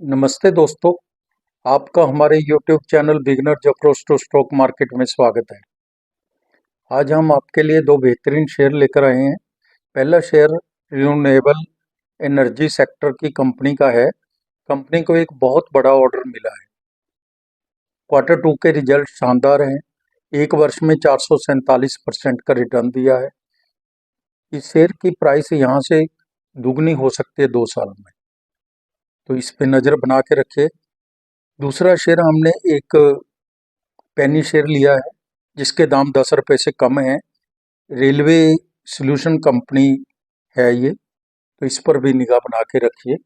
नमस्ते दोस्तों, आपका हमारे YouTube channel beginners approach to stock market में स्वागत है। आज हम आपके लिए दो बेहतरीन शेयर लेकर आए हैं। पहला शेयर रिन्यूएबल एनर्जी सेक्टर की कंपनी का है। कंपनी को एक बहुत बड़ा ऑर्डर मिला है। क्वार्टर 2 के रिजल्ट शानदार हैं। एक वर्ष में 447% का रिटर्न दिया है। इस शेयर की प्राइस यहाँ से दुगनी हो सकती है 2 साल में, तो इस पे नज़र बना के रखिए। दूसरा शेयर हमने एक पेनी शेयर लिया है जिसके दाम 10 रुपये से कम है। रेलवे सॉल्यूशन कंपनी है ये, तो इस पर भी निगाह बना के रखिए।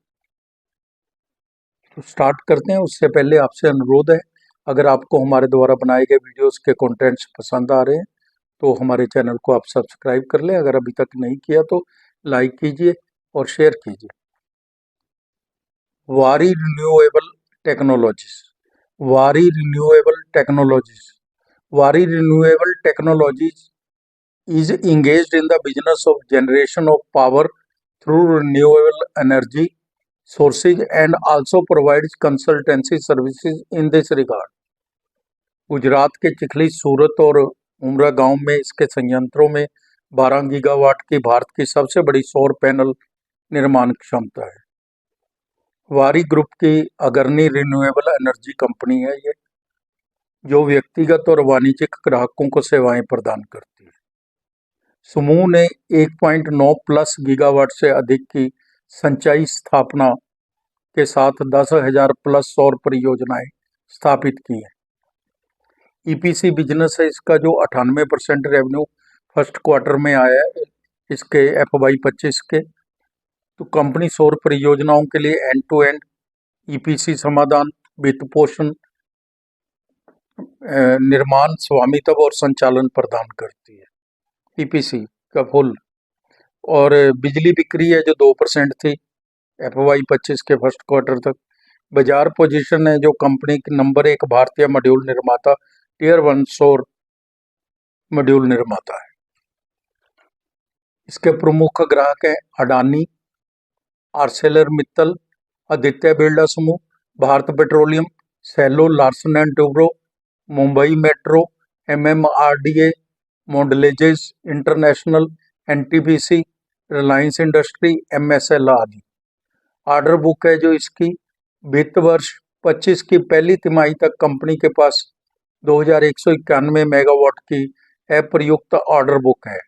तो स्टार्ट करते हैं। उससे पहले आपसे अनुरोध है, अगर आपको हमारे द्वारा बनाए गए वीडियोस के कंटेंट्स पसंद आ रहे हैं तो हमारे चैनल को आप सब्सक्राइब कर लें। अगर अभी तक नहीं किया तो लाइक कीजिए और शेयर कीजिए। वारी रिन्यूएबल टेक्नोलॉजीज वारी रिन्यूएबल टेक्नोलॉजीज वारी renewable technologies is engaged in the business of generation of power through renewable energy sources and also provides consultancy services in this regard. Gujarat के चिखली, सूरत और उमरा गांव में इसके संयंत्रों में 12 गीगावाट की भारत की सबसे बड़ी सौर पैनल निर्माण क्षमता है। वारी ग्रुप की अग्रणी रिन्यूएबल एनर्जी कंपनी है ये, जो व्यक्तिगत और वाणिज्यिक ग्राहकों को सेवाएं प्रदान करती है। समूह ने 1.9 प्लस गीगावाट से अधिक की संचयी स्थापना के साथ 10,000 प्लस सौर परियोजनाएं स्थापित की हैं। ईपीसी बिजनेस है इसका, जो 98% रेवेन्यू फर्स्ट क्वार्टर में आया है इसके FY25 के। तो कंपनी सौर परियोजनाओं के लिए एंड टू एंड ईपीसी समाधान, वित्त पोषण, निर्माण, स्वामित्व और संचालन प्रदान करती है। ईपीसी का फुल। और बिजली बिक्री है जो 2% थी FY25 के फर्स्ट क्वार्टर तक। बाजार पोजीशन है जो कंपनी की नंबर 1 भारतीय मॉड्यूल निर्माता, टियर 1 सौर मॉड्यूल निर्माता है। इसके प्रमुख ग्राहक हैं अडानी, आर्सेलर मित्तल, आदित्य बिरला समूह, Bharat petroleum, Cello, Larsen and Toubro, Mumbai metro, MMRDA, Mondelez international, NTPC, Reliance industry, MSL आदि। ऑर्डर बुक है जो इसकी वित्त वर्ष 25 की पहली तिमाही तक कंपनी के पास 2191 मेगावाट की अप्रयुक्त ऑर्डर बुक है।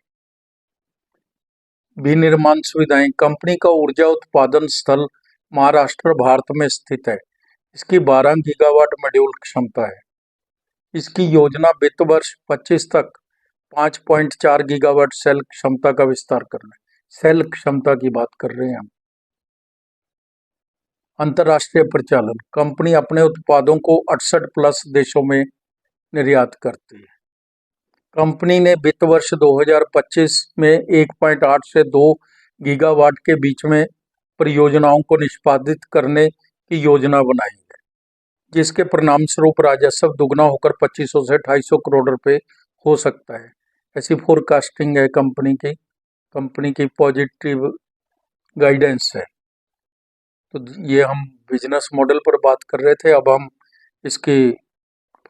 विनिर्माण सुविधाएं। कंपनी का ऊर्जा उत्पादन स्थल महाराष्ट्र, भारत में स्थित है। इसकी 12 गीगावाट मॉड्यूल क्षमता है। इसकी योजना वित्त वर्ष 25 तक 5.4 गीगावाट सेल क्षमता का विस्तार करना है। सेल क्षमता की बात कर रहे हैं हम। अंतर्राष्ट्रीय परिचालन। कंपनी अपने उत्पादों को 68 प्लस देशों में निर्यात करती है। कंपनी ने वित्त वर्ष 2025 में 1.8 से 2 गीगावाट के बीच में परियोजनाओं को निष्पादित करने की योजना बनाई है, जिसके परिणाम स्वरूप राजस्व दुगना होकर 2500 से 250 करोड़ रुपए हो सकता है। ऐसी फोरकास्टिंग है कंपनी की पॉजिटिव गाइडेंस है। तो ये हम बिजनेस मॉडल पर बात कर रहे थे, अब हम इसकी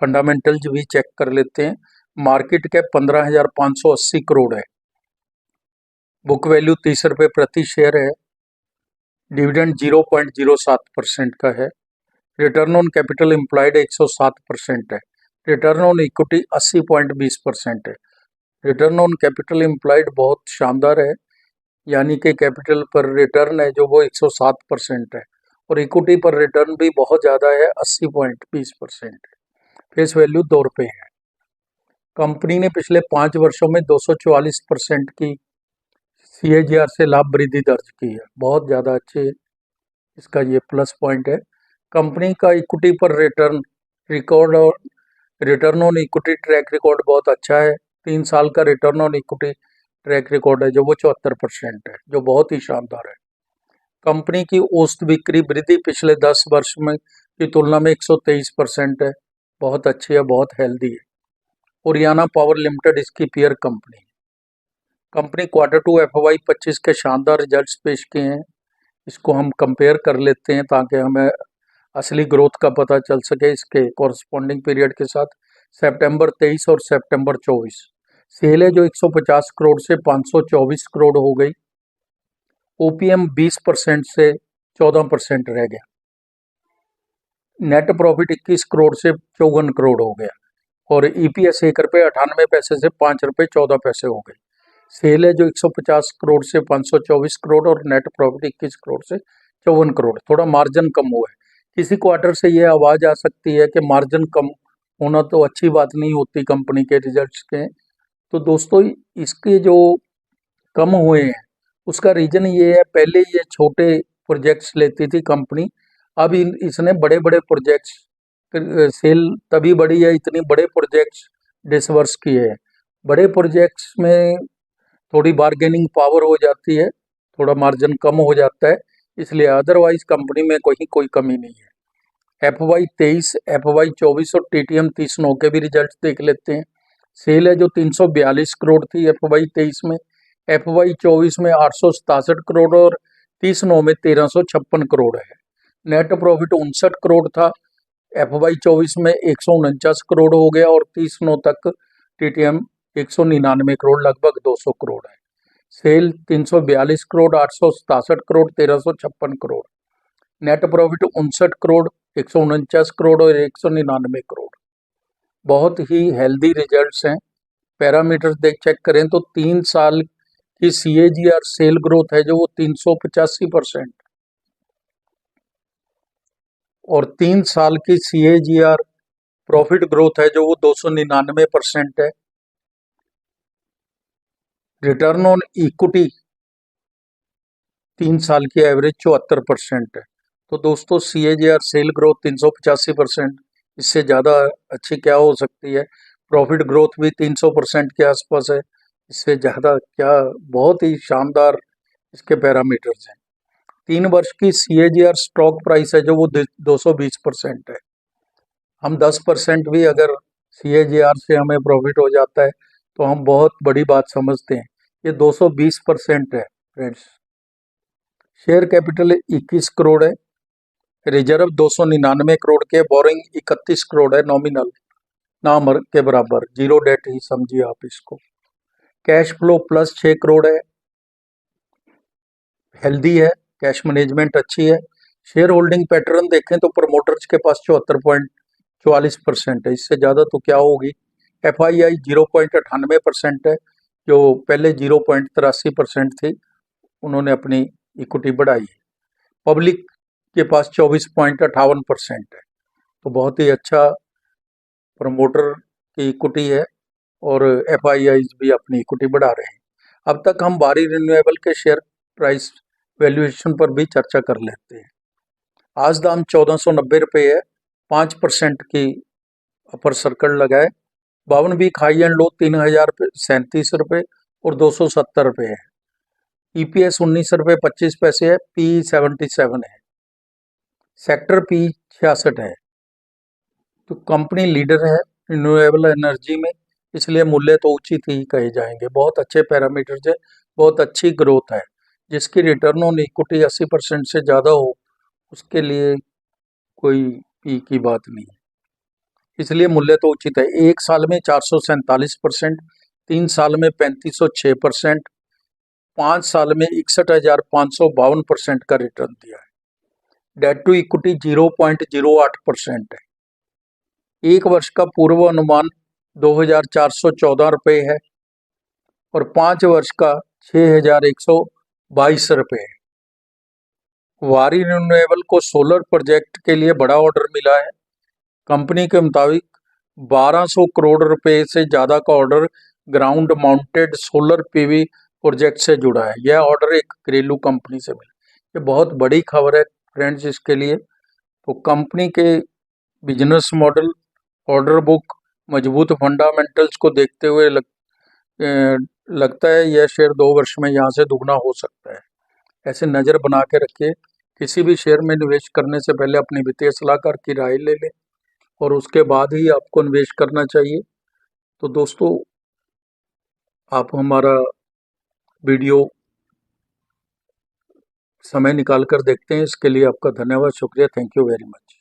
फंडामेंटल्स भी चेक कर लेते हैं। मार्केट कैप 15,580 करोड़ है। बुक वैल्यू 30 रुपये प्रति शेयर है। डिविडेंड 0.07% का है। रिटर्न ऑन कैपिटल एम्प्लॉयड 107% है। रिटर्न ऑन इक्विटी 80.20% है। रिटर्न ऑन कैपिटल एम्प्लॉयड बहुत शानदार है, यानी कि कैपिटल पर रिटर्न है जो वो 107% है, और इक्विटी पर रिटर्न भी बहुत ज़्यादा है, 80.20% है। फेस वैल्यू 2 रुपये है। कंपनी ने पिछले 5 वर्षों में 244% की CAGR से लाभ वृद्धि दर्ज की है। बहुत ज़्यादा अच्छे इसका ये प्लस पॉइंट है। कंपनी का इक्विटी पर रिटर्न रिकॉर्ड और return on equity track record बहुत अच्छा है। 3 साल का return on equity track record है जो वो 74% है, जो बहुत ही शानदार है। कंपनी की औसत बिक्री वृद्धि पिछले 10 वर्ष में की तुलना में 123% है। बहुत अच्छी है, बहुत हेल्दी है। ओरियाना पावर लिमिटेड इसकी peer company. Company quarter 2 FY25 के शानदार रिजल्ट्स पेश किए हैं। इसको हम कंपेयर कर लेते हैं ताकि हमें असली ग्रोथ का पता चल सके इसके कॉरस्पॉन्डिंग पीरियड के साथ। सितंबर 23 और सितंबर 24 सेल है जो 150 करोड़ से 524 करोड़ हो गई। ओपीएम 20% से 14% रह गया। नेट प्रॉफिट 21 करोड़ से 54 करोड़ हो गया और ईपीएस 1 रुपये 98 पैसे से 5 रुपये 14 पैसे हो गई। सेल है जो 150 करोड़ से 524 करोड़ और नेट प्रॉफिट 21 करोड़ से 54 करोड़। थोड़ा मार्जिन कम हुआ है। किसी क्वार्टर से ये आवाज़ आ सकती है कि मार्जिन कम होना तो अच्छी बात नहीं होती कंपनी के रिजल्ट्स के। तो दोस्तों इसके जो कम हुए हैं उसका रीज़न ये है, पहले ये छोटे प्रोजेक्ट्स लेती थी कंपनी, अब इसने बड़े बड़े प्रोजेक्ट्स सेल तभी बढ़ी है, इतनी बड़े प्रोजेक्ट्स डिसवर्स किए हैं। बड़े प्रोजेक्ट्स में थोड़ी बार्गेनिंग पावर हो जाती है, थोड़ा मार्जिन कम हो जाता है, इसलिए अदरवाइज कंपनी में कोई कमी नहीं है। FY 23, FY 24 और TTM 30/9 के भी रिजल्ट देख लेते हैं। सेल है जो 342 करोड़ थी FY 23 में, FY 24 में 867 करोड़ और 30/9 में 1356 करोड़ है। नेट प्रॉफिट 59 करोड़ था, FY 24 में 149 करोड़ हो गया और 30/9 तक TTM 199 करोड़, लगभग 200 करोड़ है। Sale 342 crore, 867 crore, 1356 crore. Net profit 59 crore, 149 crore और 199 करोड़। बहुत ही हेल्दी रिजल्ट्स हैं। पैरामीटर्स चेक करें तो 3 साल की CAGR सेल ग्रोथ है जो वो 385% और 3 साल की CAGR प्रॉफिट ग्रोथ है जो वो 299% है। रिटर्न ऑन इक्विटी 3 साल की एवरेज 74% है। तो दोस्तों CAGR सेल ग्रोथ 385%, इससे ज़्यादा अच्छी क्या हो सकती है। प्रॉफिट ग्रोथ भी 300% के आसपास है, इससे ज़्यादा क्या, बहुत ही शानदार इसके पैरामीटर्स हैं। 3 वर्ष की CAGR स्टॉक प्राइस है जो वो 220% है। हम 10% भी अगर CAGR से हमें प्रॉफिट हो जाता है तो हम बहुत बड़ी बात समझते हैं। ये 220% है फ्रेंड्स। शेयर कैपिटल 21 करोड़ है, रिजर्व 299 करोड़ के, बोरिंग 31 करोड़ है नॉमिनल, नाम के बराबर, जीरो डेट ही समझिए आप इसको। कैश फ्लो प्लस 6 करोड़ है, हेल्दी है, कैश मैनेजमेंट अच्छी है। शेयर होल्डिंग पैटर्न देखें तो प्रमोटर्स के पास 74.44% है, इससे ज़्यादा तो क्या होगी। FII 0.98% है, जो पहले 0.83% थी, उन्होंने अपनी इक्विटी बढ़ाई है। पब्लिक के पास 24.58% है, तो बहुत ही अच्छा प्रमोटर की इक्विटी है और FIIs भी अपनी इक्विटी बढ़ा रहे हैं। अब तक हम बारी रिन्यूएबल के शेयर प्राइस वैल्यूएशन पर भी चर्चा कर लेते हैं। आज दाम 1490 रुपये है, 5% की अपर सर्कल लगाए। 52 वीक हाई एंड लो 3037 रुपये और 270 रुपये है। EPS 19 रुपये 25 पैसे है, PE 77 है, सेक्टर PE 66 है। तो कंपनी लीडर है रिन्यूएबल एनर्जी में, इसलिए मूल्य तो उचित ही कहे जाएंगे। बहुत अच्छे पैरामीटर्स है, बहुत अच्छी ग्रोथ है। जिसकी रिटर्न ऑन इक्विटी 80% से ज़्यादा हो उसके लिए कोई पी की बात नहीं, इसलिए मूल्य तो उचित है। 1 साल में 447%, 3 साल में 3506%, 5 साल में 61,552% का रिटर्न दिया है। डेट टू इक्विटी 0.08% है। 1 वर्ष का पूर्व अनुमान 2,414 रुपये है और 5 वर्ष का 6,122 रुपये है। वारी रिन्यूएबल को सोलर प्रोजेक्ट के लिए बड़ा ऑर्डर मिला है। कंपनी के मुताबिक 1200 करोड़ रुपए से ज़्यादा का order ground mounted solar PV project से जुड़ा है। यह ऑर्डर एक घरेलू कंपनी से मिला। ये बहुत बड़ी खबर है फ्रेंड्स इसके लिए। तो कंपनी के बिजनेस मॉडल, ऑर्डर बुक, मजबूत फंडामेंटल्स को देखते हुए लगता है यह शेयर 2 वर्ष में यहाँ से दुगना हो सकता है। ऐसे नज़र बना के रखिए। किसी भी शेयर में निवेश करने से पहले अपनी वित्तीय सलाहकार की राय ले लें और उसके बाद ही आपको निवेश करना चाहिए। तो दोस्तों आप हमारा वीडियो समय निकाल कर देखते हैं, इसके लिए आपका धन्यवाद, शुक्रिया, थैंक यू वेरी मच।